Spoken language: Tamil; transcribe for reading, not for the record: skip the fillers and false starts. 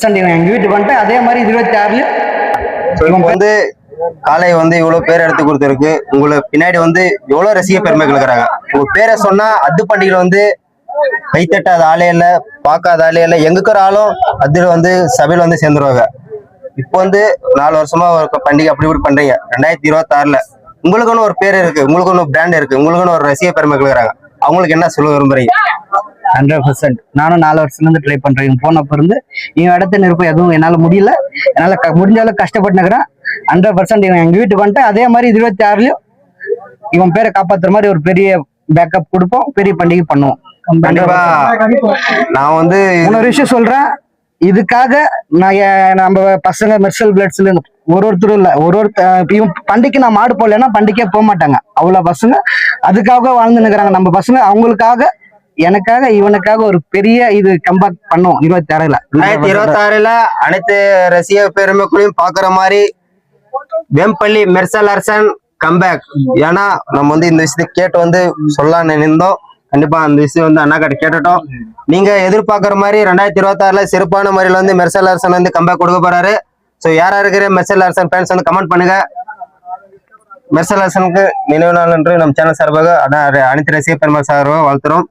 எங்க வீட்டுக்கு வந்துட்டு அதே மாதிரி 26லயும் இப்போ வந்து காலை வந்து இவ்வளவு பேர் எடுத்து கொடுத்துருக்கு. உங்களுக்கு பின்னாடி வந்து எவ்வளவு ரசிக பெருமைகள் இருக்கிறாங்க. உங்க பேரை சொன்னா அது பண்டிகையில வந்து கைத்தட்டாத ஆளே இல்ல, பார்க்காத ஆளே இல்ல. எங்க இருக்கிற ஆளும் அதுல வந்து சபையில வந்து சேர்ந்துருவாங்க. இப்போ வந்து 4 வருஷமா ஒரு பண்டிகை அப்படி இப்படி பண்றீங்க. 2026ல உங்களுக்குன்னு ஒரு பேர் இருக்கு, உங்களுக்குன்னு ஒரு பிராண்ட் இருக்கு, உங்களுக்குன்னு ஒரு ரசிக பெருமைகள் இருக்கிறாங்க. அவங்களுக்கு என்ன சொல்ல விரும்புறீங்க? 100%. நானும் 4 வருஷத்துல இருந்து ட்ரை பண்றேன். போனப்ப இருந்து இவன் இடத்த நிற்ப எதுவும் என்னால முடியல. என்னால முடிஞ்சாலும் கஷ்டப்பட்டு நிக்கிறேன். 100% இவன் எங்க வீட்டுக்கு வந்துட்டு அதே மாதிரி 26லயும் இவன் பேரை காப்பாத்துற மாதிரி ஒரு பெரிய பேக்கப் கொடுப்போம், பெரிய பண்டிகை பண்ணுவோம். கண்டிப்பா. நான் வந்து இன்னொரு விஷயம் சொல்றேன். இதுக்காக நம்ம பசங்க மெர்சல் பிளட்ஸ்ல ஒருத்தரும் இல்ல, இவன் பண்டிகை நான் மாடு போடலன்னா பண்டிகையே போக மாட்டாங்க. அவ்வளவு பசங்க அதுக்காக வாழ்ந்து நிக்கிறாங்க. நம்ம பசங்க அவங்களுக்காக, எனக்காக, இவனுக்காக ஒரு பெரிய இது கம்பேக் பண்ணுவோம் 2026ல அனைத்து ரசிக பெருமைகளையும் பாக்குற மாதிரி வேம்பள்ளி மெர்சல் அரசன் கம்பேக். ஏன்னா நம்ம வந்து இந்த விஷயத்தை கேட்டு வந்து சொல்லலாம்னு நினைந்தோம். கண்டிப்பா அந்த விஷயம் வந்து அண்ணா கிட்ட கேட்டுட்டோம். நீங்க எதிர்பார்க்குற மாதிரி 2026ல சிறப்பான முறையில வந்து மெர்சல் அரசன் வந்து கம்பேக் கொடுக்க போறாரு. ஸோ யாரா இருக்கிற மெர்சல் அரசன் ஃபேன்ஸ் வந்து கமெண்ட் பண்ணுங்க. மெர்சல் அரசனுக்கு நினைவு நாள் என்று நம் சேனல் சார்பாக அனைத்து ரசிக பெருமை சார்பாக வாழ்த்துறோம்.